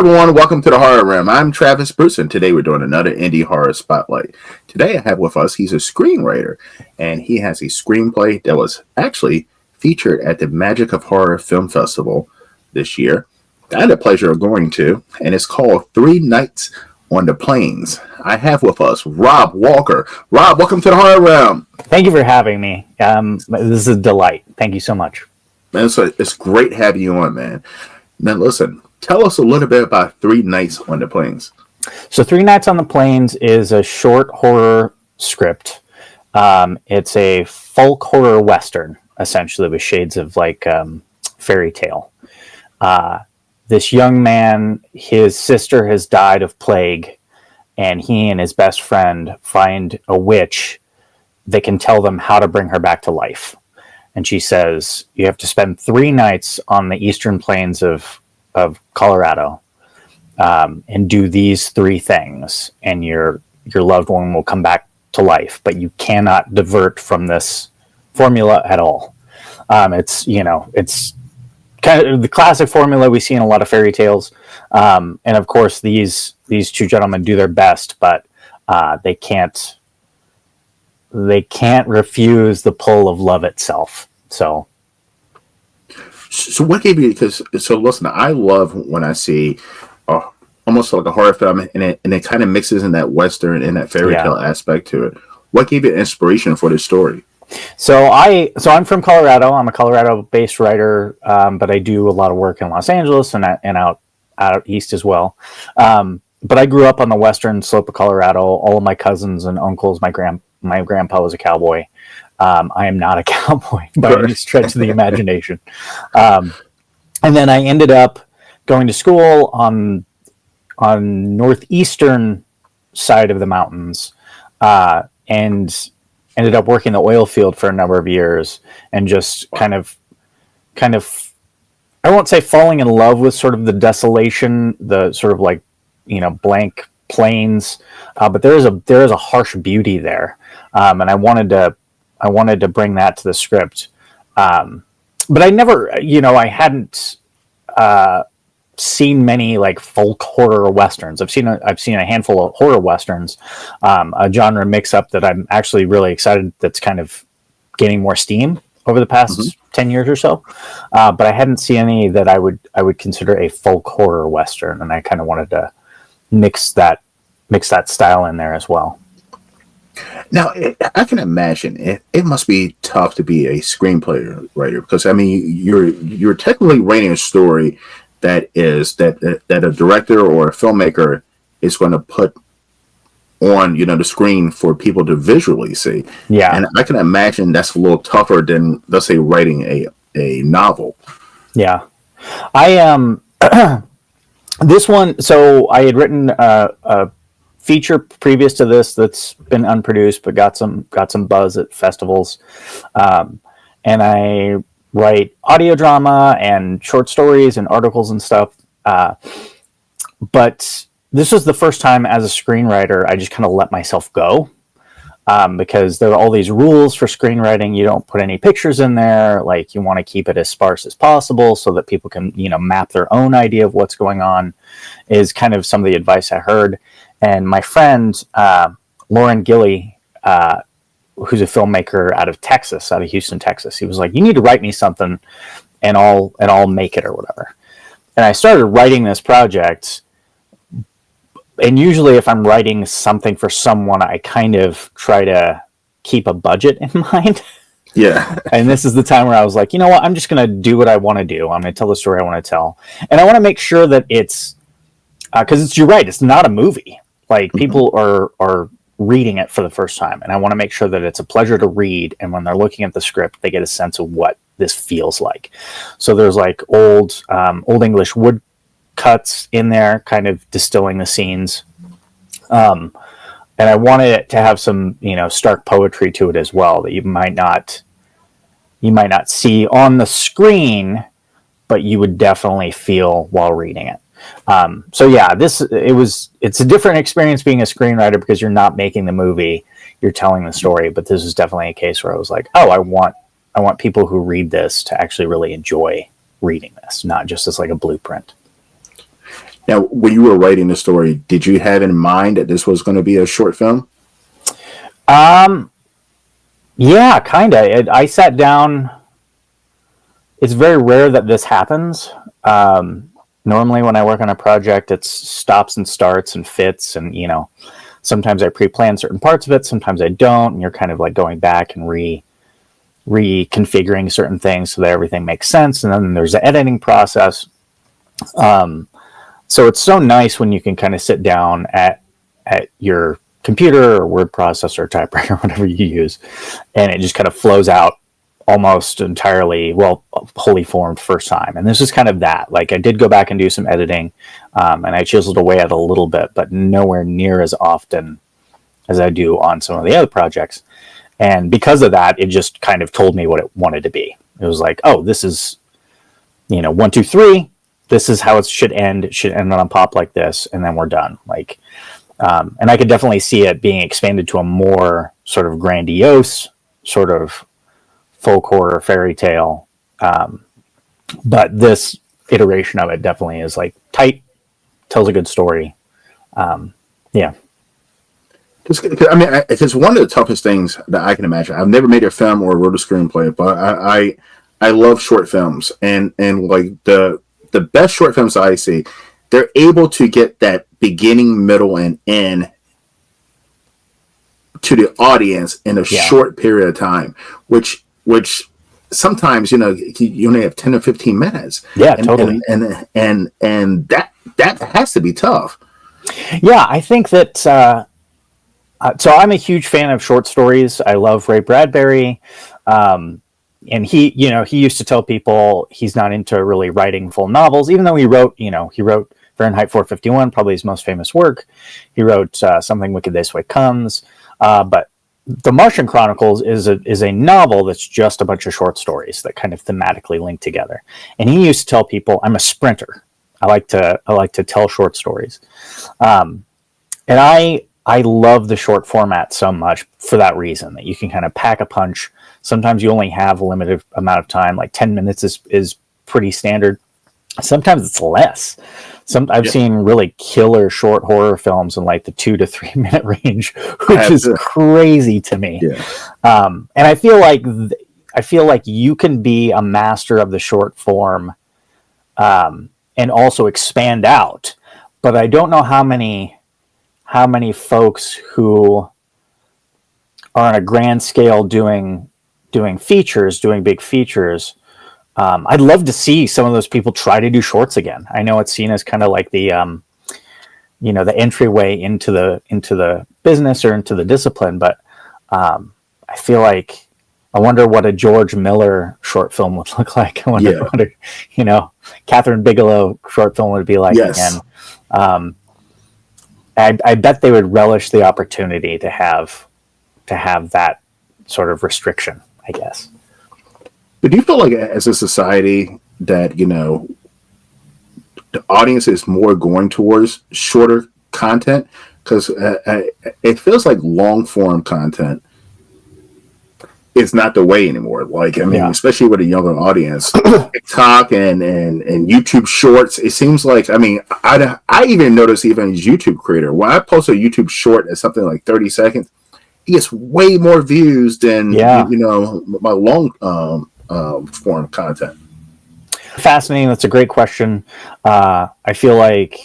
everyone, welcome to the Horror Room. I'm Travis Bruce, and today we're doing another indie horror spotlight. Today I have with us, he's a screenwriter, and he has a screenplay that was actually featured at the Magic of Horror Film Festival this year. I had the pleasure of going to, and it's called Three Nights on the Plains. I have with us Rob Walker. Rob, welcome to the Horror Room. Thank you for having me. This is a delight. Thank you so much. Man, it's great having you on, man. Now listen, tell us a little bit about Three Nights on the Plains. So Three Nights on the Plains is a short horror script. It's a folk horror western, essentially, with shades of fairy tale. This young man, his sister has died of plague, and he and his best friend find a witch that can tell them how to bring her back to life. And she says, you have to spend 3 nights on the eastern plains of Colorado and do these 3 things, and your loved one will come back to life. But you cannot divert from this formula at all. It's kind of the classic formula we see in a lot of fairy tales. And of course, these 2 gentlemen do their best, but they can't refuse the pull of love itself. So what gave you? So listen, I love when I see almost like a horror film, and it kind of mixes in that western and that fairy tale aspect to it. What gave you inspiration for this story? So I'm from Colorado. I'm a Colorado-based writer, but I do a lot of work in Los Angeles and out east as well. But I grew up on the western slope of Colorado. All of my cousins and uncles, my grandpa was a cowboy. I am not a cowboy by any stretch of the imagination. And then I ended up going to school on northeastern side of the mountains, and ended up working the oil field for a number of years, and just kind of, I won't say falling in love with sort of the desolation, the sort of blank plains, but there is a harsh beauty there, and I wanted to bring that to the script, but I never, I hadn't seen many folk horror westerns. I've seen a handful of horror westerns, a genre mix-up that I'm actually really excited that's kind of gaining more steam over the past 10 years or so, but I hadn't seen any that I would consider a folk horror western, and I kind of wanted to mix that style in there as well. Now, I can imagine it must be tough to be a screenplay writer, because I mean you're technically writing a story that a director or a filmmaker is going to put on the screen for people to visually see. Yeah, and I can imagine that's a little tougher than, let's say, writing a novel. Yeah, I this one. So I had written a feature previous to this that's been unproduced but got some buzz at festivals, and I write audio drama and short stories and articles and stuff, but this was the first time as a screenwriter I just kind of let myself go, because there are all these rules for screenwriting. You don't put any pictures in there, you want to keep it as sparse as possible so that people can map their own idea of what's going on, is kind of some of the advice I heard. And my friend, Lauren Gilly, who's a filmmaker out of Houston, Texas, he was like, you need to write me something and I'll make it or whatever. And I started writing this project. And usually if I'm writing something for someone, I kind of try to keep a budget in mind. Yeah. And this is the time where I was like, you know what? I'm just going to do what I want to do. I'm going to tell the story I want to tell. And I want to make sure that it's, because you're right, it's not a movie. People are reading it for the first time, and I want to make sure that it's a pleasure to read, and when they're looking at the script they get a sense of what this feels like. So there's old English wood cuts in there, kind of distilling the scenes, and I wanted it to have some stark poetry to it as well, that you might not see on the screen, but you would definitely feel while reading it. So yeah, it's a different experience being a screenwriter, because you're not making the movie, you're telling the story. But this is definitely a case where I was like, oh, I want people who read this to actually really enjoy reading this, not just as a blueprint. Now, when you were writing the story, did you have in mind that this was going to be a short film? Um, yeah, kind of. I sat down. It's very rare that this happens. Normally, when I work on a project, it's stops and starts and fits, and sometimes I pre-plan certain parts of it, sometimes I don't, and you're kind of like going back and reconfiguring certain things so that everything makes sense. And then there's the editing process. So it's so nice when you can kind of sit down at your computer or word processor, typewriter, whatever you use, and it just kind of flows out almost entirely, well, wholly formed first time. And this is kind of that. Like, I did go back and do some editing, and I chiseled away at it a little bit, but nowhere near as often as I do on some of the other projects. And because of that, it just kind of told me what it wanted to be. It was like, oh, this is, one, two, three. This is how it should end. It should end on a pop like this, and then we're done. Like, and I could definitely see it being expanded to a more sort of grandiose, sort of folk horror fairy tale. But this iteration of it definitely is like tight, tells a good story. Yeah. I mean, it's one of the toughest things that I can imagine. I've never made a film or wrote a screenplay, but I love short films, and like the best short films I see, they're able to get that beginning, middle, and end to the audience in a short period of time, which sometimes you only have 10 or 15 minutes. Yeah, and, totally. And that has to be tough. Yeah, I think that. So I'm a huge fan of short stories. I love Ray Bradbury. And he used to tell people he's not into really writing full novels, even though he wrote Fahrenheit 451, probably his most famous work. He wrote Something Wicked This Way Comes. But The Martian Chronicles is a novel that's just a bunch of short stories that kind of thematically link together. And he used to tell people, I'm a sprinter. I like to tell short stories. And I love the short format so much for that reason, that you can kind of pack a punch. Sometimes you only have a limited amount of time, like 10 minutes is pretty standard. Sometimes it's less. I've seen really killer short horror films in like the 2 to 3 minute range, which is crazy to me. Yeah. And I feel like you can be a master of the short form, and also expand out. But I don't know how many folks who are on a grand scale doing features, doing big features. I'd love to see some of those people try to do shorts again. I know it's seen as kind of like the the entryway into the business or into the discipline, but I feel like I wonder what a George Miller short film would look like. I wonder what a Catherine Bigelow short film would be like again. I bet they would relish the opportunity to have that sort of restriction, I guess. But do you feel like, as a society, that the audience is more going towards shorter content? Because it feels like long form content is not the way anymore. Like, I mean, especially with a younger audience, TikTok and YouTube Shorts. It seems like, I mean, I even notice, even as YouTube creator, when I post a YouTube short at something like 30 seconds, it gets way more views than my long form content. Fascinating. That's a great question. I feel like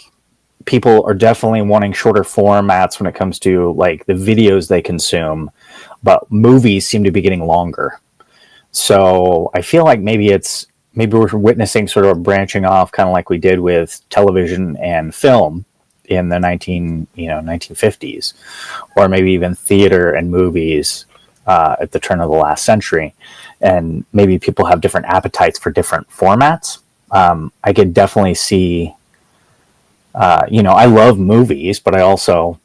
people are definitely wanting shorter formats when it comes to like the videos they consume, but movies seem to be getting longer. So I feel like maybe we're witnessing sort of a branching off, kind of like we did with television and film in the 1950s, or maybe even theater and movies at the turn of the last century. And maybe people have different appetites for different formats. I could definitely see, I love movies, but I also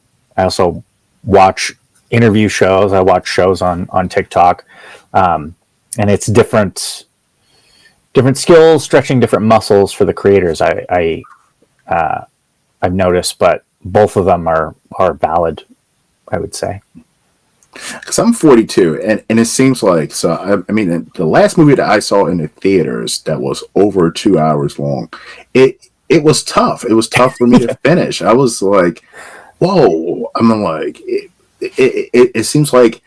watch interview shows. I watch shows on TikTok, and it's different skills, stretching different muscles for the creators. I've noticed, but both of them are valid, I would say. Because I'm 42, and it seems like, so I mean, the last movie that I saw in the theaters that was over 2 hours long, it it was tough. It was tough for me to finish. I was like, whoa. I'm like, it seems like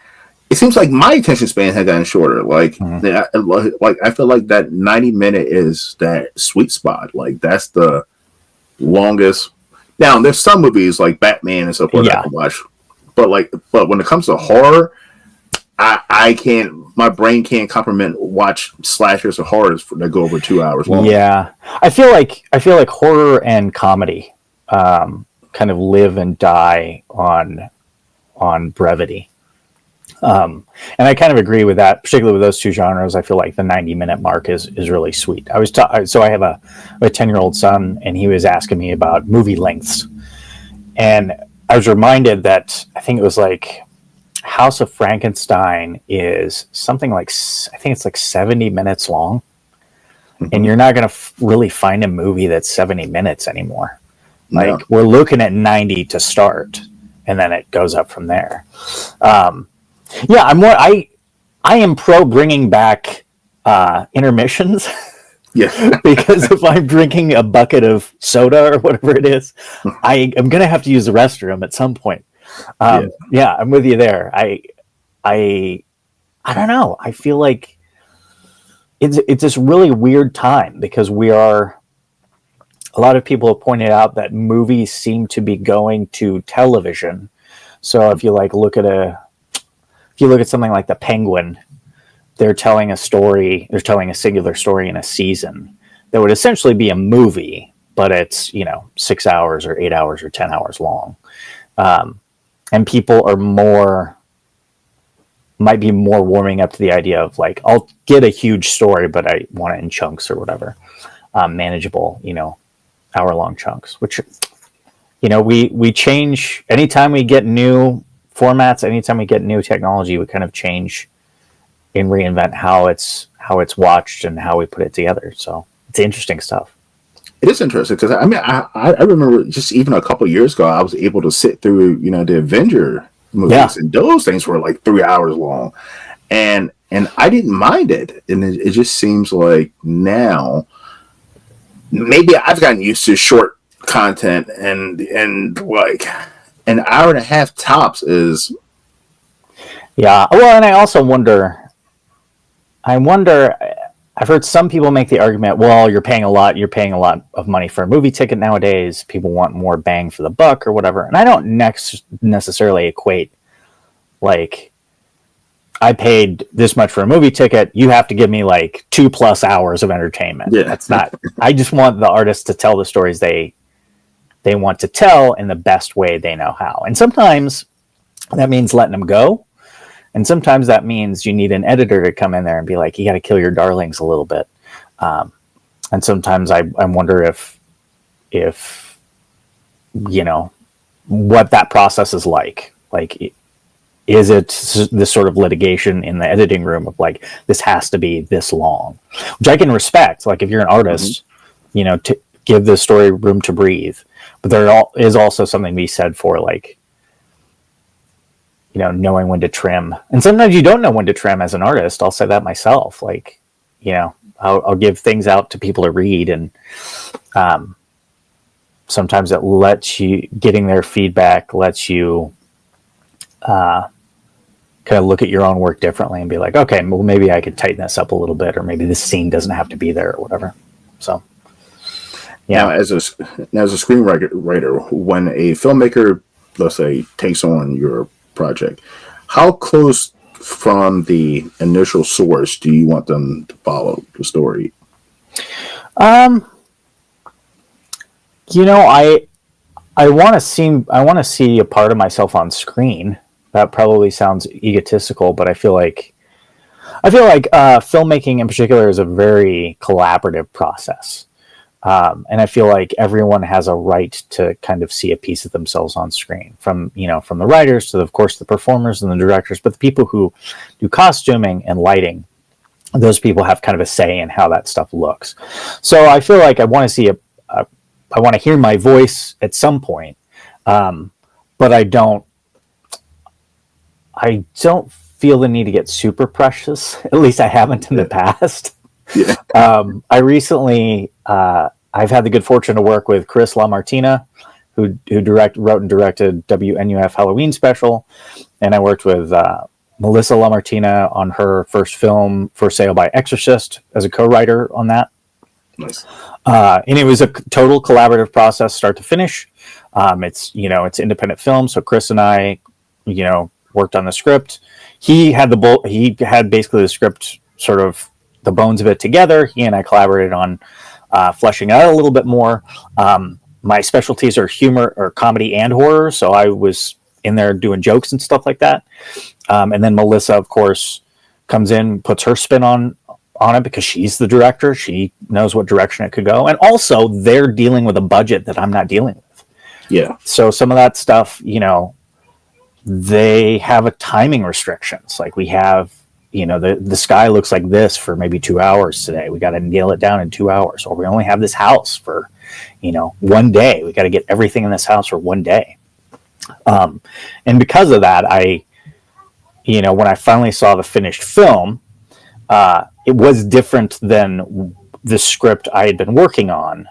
my attention span had gotten shorter. Like, like I feel like that 90-minute is that sweet spot. Like that's the longest. Now there's some movies like Batman and so forth I can watch, but when it comes to horror, I can't. My brain can't watch slashers or horrors that go over 2 hours long. Yeah, I feel like horror and comedy kind of live and die on brevity. And I kind of agree with that, particularly with those two genres. I feel like the 90-minute mark is really sweet. So I have a 10-year-old son, and he was asking me about movie lengths, and I was reminded that I think it was like House of Frankenstein is something like, I think it's like 70 minutes long, and you're not going to really find a movie that's 70 minutes anymore. Like we're looking at 90 to start, and then it goes up from there. Yeah, I am pro bringing back intermissions. Yeah, because if I'm drinking a bucket of soda or whatever it is, I am going to have to use the restroom at some point. Yeah, I'm with you there. I don't know. I feel like it's this really weird time because a lot of people have pointed out that movies seem to be going to television. So if you look at something like The Penguin, they're telling a singular story in a season that would essentially be a movie, but it's 6 hours or 8 hours or 10 hours long. And people might be more warming up to the idea of like, I'll get a huge story, but I want it in chunks or whatever, manageable, hour-long chunks, which, we change anytime we get new formats, anytime we get new technology, we kind of change and reinvent how it's watched and how we put it together. So it's interesting stuff. It is interesting because I remember just even a couple of years ago, I was able to sit through the Avenger movies, and those things were like 3 hours long, and I didn't mind it, and it just seems like now maybe I've gotten used to short content and like an hour and a half tops is. Yeah, well, and I also wonder. I've heard some people make the argument, well, you're paying a lot of money for a movie ticket nowadays. People want more bang for the buck or whatever. And I don't necessarily equate, like, I paid this much for a movie ticket. You have to give me like 2+ hours of entertainment. Yeah. That's not, I just want the artists to tell the stories they want to tell in the best way they know how. And sometimes that means letting them go. And sometimes that means you need an editor to come in there and be like, you got to kill your darlings a little bit. And sometimes I wonder if what that process is like. Like, is it this sort of litigation in the editing room of like, this has to be this long, which I can respect. Like if you're an artist, to give the story room to breathe. But there is also something to be said for like, knowing when to trim. And sometimes you don't know when to trim as an artist. I'll say that myself. Like, I'll give things out to people to read. And sometimes it lets you, getting their feedback lets you kind of look at your own work differently and be like, okay, well, maybe I could tighten this up a little bit, or maybe this scene doesn't have to be there or whatever. So, yeah. Now, as a screenwriter, when a filmmaker, let's say, takes on your project, how close from the initial source do you want them to follow the story? I want to see a part of myself on screen. That probably sounds egotistical, but I feel like filmmaking in particular is a very collaborative process. And I feel like everyone has a right to kind of see a piece of themselves on screen, from the writers to, of course, the performers and the directors, but the people who do costuming and lighting, those people have kind of a say in how that stuff looks. So I feel like I want to see I want to hear my voice at some point, but I don't feel the need to get super precious. At least I haven't in the past. Yeah. I recently, I I've had the good fortune to work with Chris LaMartina, who wrote and directed WNUF Halloween Special, and I worked with Melissa LaMartina on her first film, For Sale by Exorcist, as a co-writer on that. Nice. And it was a total collaborative process, start to finish. It's independent film, so Chris and I, worked on the script. He had basically the script, sort of the bones of it together. He and I collaborated on fleshing out a little bit more. My specialties are humor or comedy and horror, so I was in there doing jokes and stuff like that. And then Melissa, of course, comes in, puts her spin on it because she's the director. She knows what direction it could go. And also they're dealing with a budget that I'm not dealing with. Yeah. So some of that stuff, they have a timing restrictions. Like we have, the sky looks like this for maybe 2 hours today. We got to nail it down in 2 hours, or we only have this house for, 1 day. We got to get everything in this house for 1 day. And because of that, when I finally saw the finished film, it was different than the script I had been working on,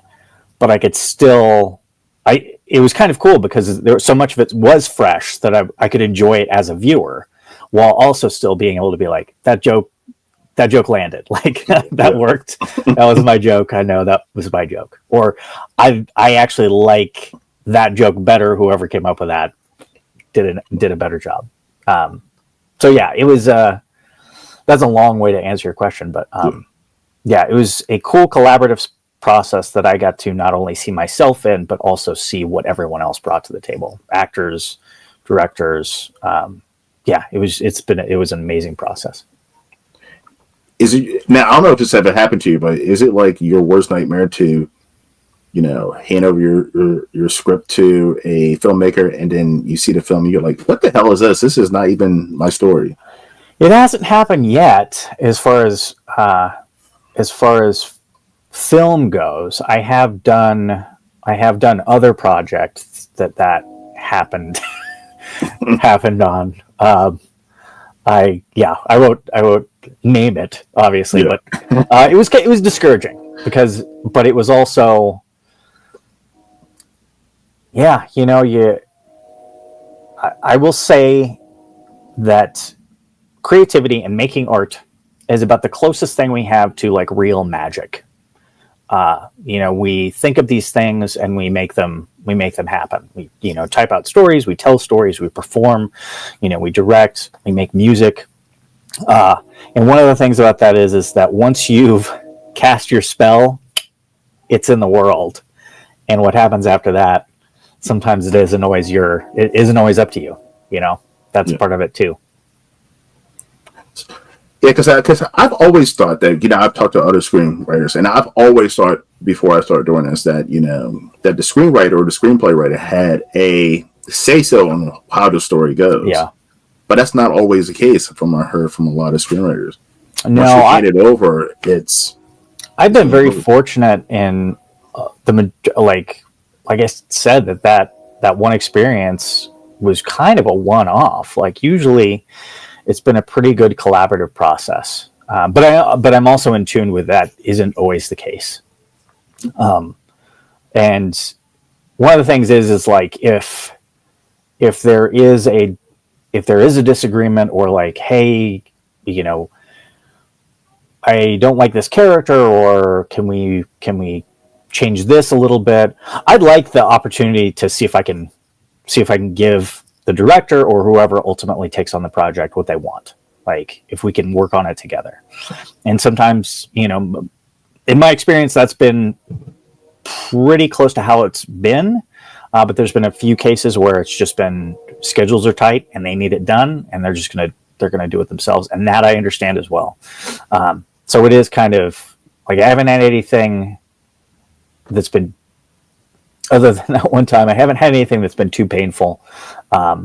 but I could still, it was kind of cool because there so much of it was fresh that I could enjoy it as a viewer, while also still being able to be like, that joke landed, like that worked. That was my joke. I know that was my joke. Or I actually like that joke better. Whoever came up with that did a better job. So yeah, it was, that's a long way to answer your question, but it was a cool collaborative process that I got to not only see myself in, but also see what everyone else brought to the table. Actors, directors. It was an amazing process. Is it now? I don't know if this ever happened to you, but is it like your worst nightmare to, hand over your script to a filmmaker and then you see the film and you're like, what the hell is this? This is not even my story. It hasn't happened yet, as far as film goes. I have done other projects that happened on. I won't name it, obviously, but it was discouraging but it was also, I will say that creativity and making art is about the closest thing we have to like real magic. We think of these things and we make them happen. We, type out stories, we tell stories, we perform, we direct, we make music. And one of the things about that is that once you've cast your spell, it's in the world. And what happens after that, sometimes it isn't always up to you. That's part of it too. Yeah, because I've always thought that, I've talked to other screenwriters, and I've always thought before I started doing this that, that the screenwriter or the screenplay writer had a say-so on how the story goes. Yeah. But that's not always the case from I heard from a lot of screenwriters. No, once you hand it over, I've been very fortunate in like I said, that one experience was kind of a one-off. Like usually it's been a pretty good collaborative process. But I'm also in tune with that isn't always the case. And one of the things is like, if there is a disagreement, or like, hey, I don't like this character, or can we change this a little bit? I'd like the opportunity to see if I can give the director or whoever ultimately takes on the project what they want. Like if we can work on it together. And sometimes, in my experience, that's been pretty close to how it's been. But there's been a few cases where it's just been schedules are tight and they need it done, and they're going to do it themselves. And that I understand as well. So it is kind of like, I haven't had anything that's been, other than that one time, I haven't had anything that's been too painful.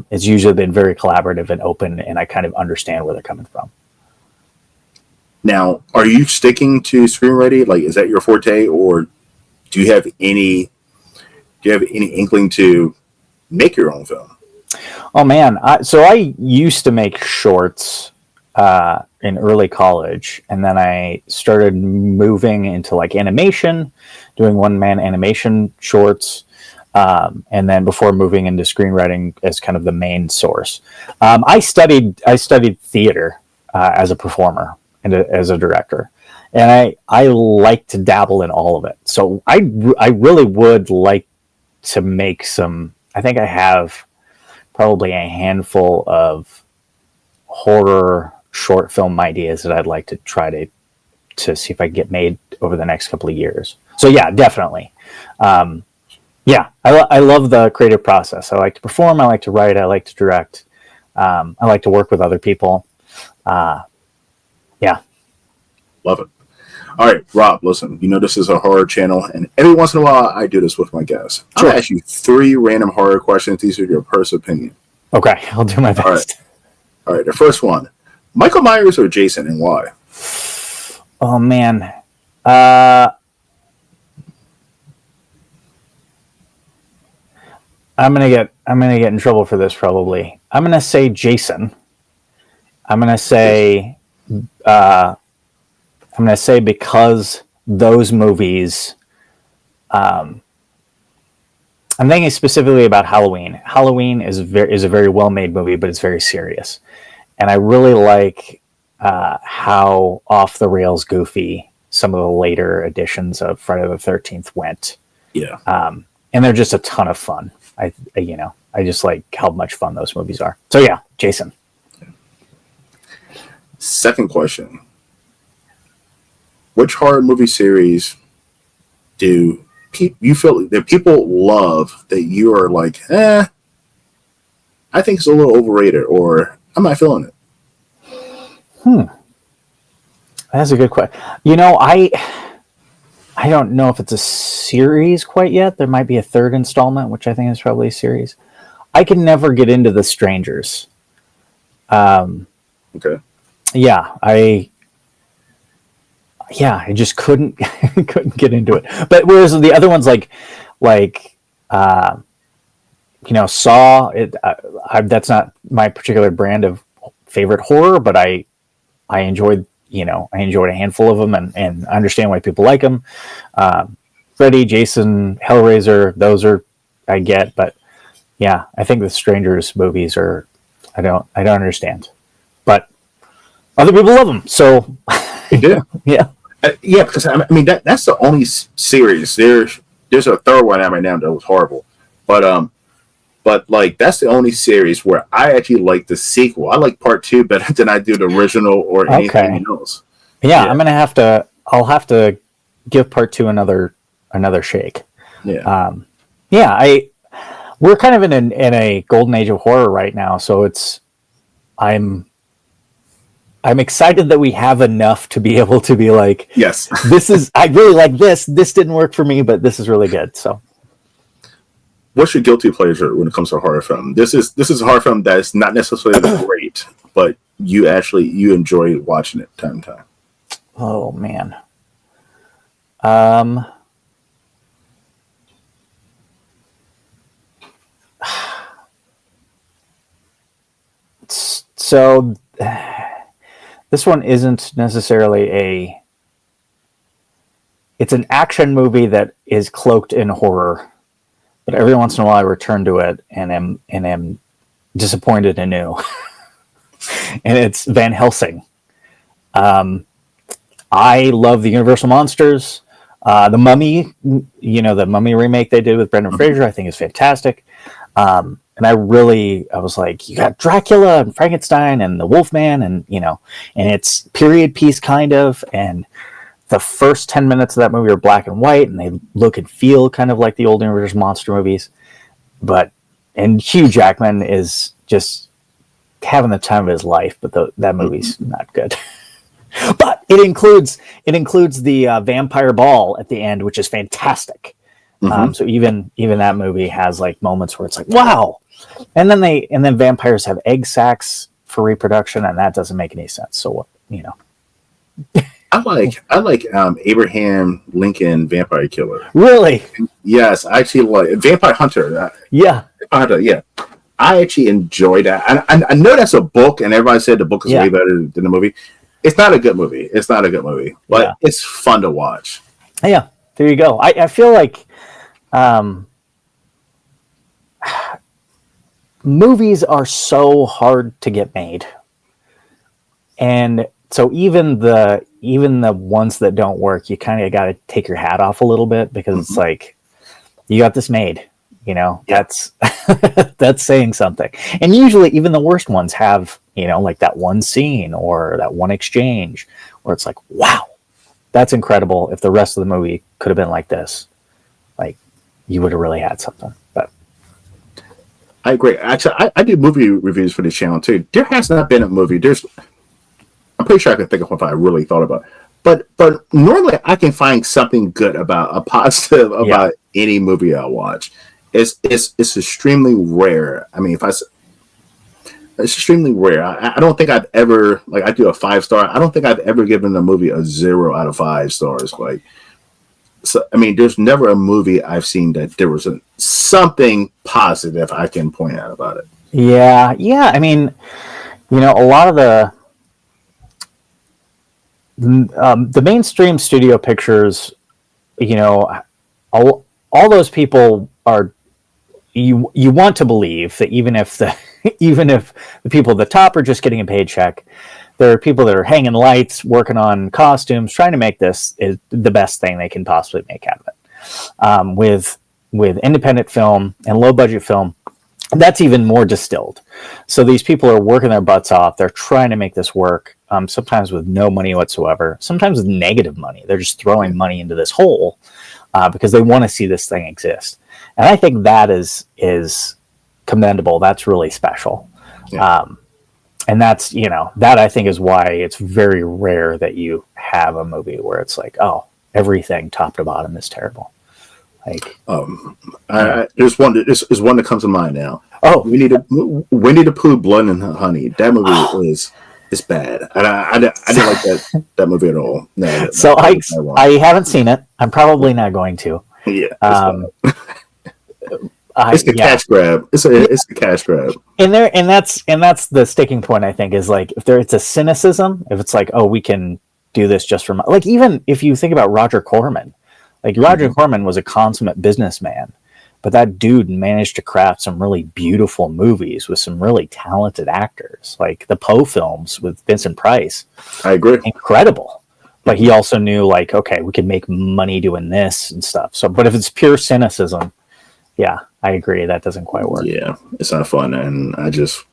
It's usually been very collaborative and open, and I kind of understand where they're coming from. Now, are you sticking to screenwriting? Like, is that your forte, or do you have any inkling to make your own film? Oh man, so I used to make shorts, in early college, and then I started moving into like animation, doing one-man animation shorts, and then before moving into screenwriting as kind of the main source. I studied theater as a performer and as a director, and I like to dabble in all of it. So I really would like to make some. I think I have probably a handful of horror short film ideas that I'd like to try to see if I can get made over the next couple of years. So yeah, definitely. Yeah, I love the creative process. I like to perform. I like to write. I like to direct. I like to work with other people. Yeah. Love it. All right, Rob, listen, this is a horror channel, and every once in a while I do this with my guests. I'm going to ask you 3 random horror questions. These are your personal opinion. Okay, I'll do my best. All right, the first one. Michael Myers or Jason, and why? Oh, man. I'm gonna get in trouble for this probably. I'm gonna say Jason. I'm gonna say because those movies. I'm thinking specifically about Halloween. Halloween is a very well made movie, but it's very serious, and I really like how off the rails goofy some of the later editions of Friday the 13th went. Yeah, and they're just a ton of fun. I just like how much fun those movies are. So yeah, Jason. Second question. Which horror movie series do you feel that people love that you are like, I think it's a little overrated, or I'm not feeling it? That's a good question. I don't know if it's a series quite yet. There might be a third installment, which I think is probably a series. I can never get into The Strangers. Okay. Yeah, I just couldn't get into it. But whereas the other ones like Saw, that's not my particular brand of favorite horror, but I enjoyed a handful of them and understand why people like them. Freddy, Jason, Hellraiser, those are I get, but yeah, I think the Strangers movies are I don't understand, but other people love them, so They do. yeah. Yeah, because I mean that's the only series. There's a third one out right now that was horrible, but like that's the only series where I actually like the sequel. I like part 2 better than I do the original or anything else. Yeah, I'll have to give part 2 another shake. Yeah. We're kind of in a golden age of horror right now, so I'm excited that we have enough to be able to be like, yes, I really like this. This didn't work for me, but this is really good. So, what's your guilty pleasure when it comes to a horror film? This is a horror film that's not necessarily great, but you enjoy watching it time to time. Oh man. So this one isn't necessarily it's an action movie that is cloaked in horror, but every once in a while I return to it and am disappointed anew. And it's Van Helsing. I love the Universal monsters. The Mummy, the Mummy remake they did with Brendan Fraser, I think is fantastic. And I was like, you got Dracula and Frankenstein and the Wolfman and it's period piece kind of. And the first 10 minutes of that movie are black and white and they look and feel kind of like the old Universal monster movies. And Hugh Jackman is just having the time of his life, but that movie's not good. But it includes the vampire ball at the end, which is fantastic. So even that movie has like moments where it's like, wow. And then vampires have egg sacs for reproduction, and that doesn't make any sense. So I like Abraham Lincoln Vampire Killer. Really? Yes, I actually like Vampire Hunter. Yeah. Hunter, yeah. I actually enjoy that. I know that's a book, and everybody said the book is way better than the movie. it's not a good movie. It's not a good movie, but Yeah. it's fun to watch. Yeah. There you go. I feel like um, movies are so hard to get made, and so even the ones that don't work, you kind of got to take your hat off a little bit, because it's Mhm. like, you got this made. Yeah, That's that's saying something. And usually, even the worst ones have, like that one scene or that one exchange where it's like, wow, that's incredible. If the rest of the movie could have been like this, like, you would have really had something. But I agree. Actually, I do movie reviews for this channel too. There has not been a movie. I'm pretty sure I can think of one if I really thought about it. But normally I can find something good about a positive yeah, about any movie I watch. It's extremely rare. I mean, it's extremely rare. I don't think I've ever, like, I do a 5 star. I don't think I've ever given a movie a 0 out of 5 stars. Like, so I mean, there's never a movie I've seen that there was something positive I can point out about it. yeah. I mean, a lot of the mainstream studio pictures, you know, all those people are, you want to believe that even if the even if the people at the top are just getting a paycheck, there are people that are hanging lights, working on costumes, trying to make this is the best thing they can possibly make out of it. With independent film and low budget film, that's even more distilled. So these people are working their butts off. They're trying to make this work. Sometimes with no money whatsoever. Sometimes with negative money. They're just throwing money into this hole because they want to see this thing exist. And I think that is commendable. That's really special. Yeah. And that's, that I think is why it's very rare that you have a movie where it's like, oh, everything top to bottom is terrible. Like, There's one. There's one that comes to mind now. oh, Winnie the Pooh, Blood and Honey. That movie is bad, and I didn't like that movie at all. No, so that one. I haven't seen it. I'm probably not going to. Yeah, Um, it's the yeah, cash grab. It's the cash grab. and that's the sticking point. I think is like, if it's a cynicism, if it's like, oh, we can do this just from, like, even if you think about Roger Corman, like, Roger Corman was a consummate businessman, but that dude managed to craft some really beautiful movies with some really talented actors, like the Poe films with Vincent Price. I agree. Incredible. But he also knew, like, okay, we can make money doing this and stuff. So, but if it's pure cynicism, yeah, I agree, that doesn't quite work. Yeah, it's not fun, and I just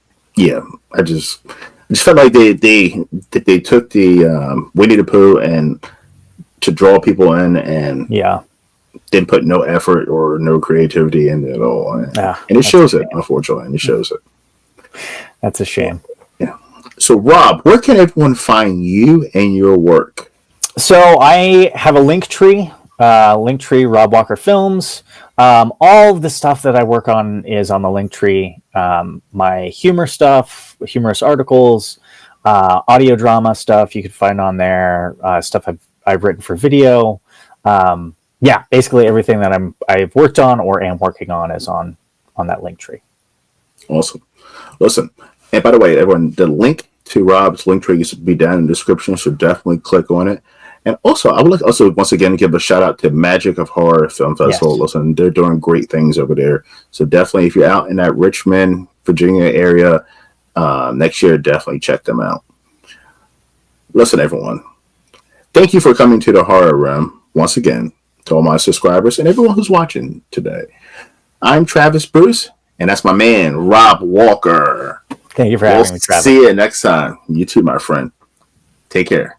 felt like they took the Winnie the Pooh and to draw people in, and Yeah, didn't put no effort or no creativity in it at all, and yeah, it shows it, unfortunately, and it shows it. that's a shame. Yeah. So, Rob, where can everyone find you and your work? So I have a Linktree, Rob Walker Films. All of the stuff that I work on is on the Linktree. My humor stuff, humorous articles, audio drama stuff you can find on there. Stuff I've written for video. Yeah, basically everything that I've worked on or am working on is on that Linktree. Awesome. Listen, and by the way, everyone, the link to Rob's Linktree is to be down in the description, so definitely click on it. And also, I would like also once again give a shout out to Magic of Horror Film Festival. Yes. Listen, they're doing great things over there. So definitely, if you're out in that Richmond, Virginia area next year, definitely check them out. Listen, everyone, thank you for coming to the Horror Room once again. To all my subscribers and everyone who's watching today, I'm Travis Bruce, and that's my man Rob Walker. Thank you for We'll having me, Travis. see you next time. You too, my friend. Take care.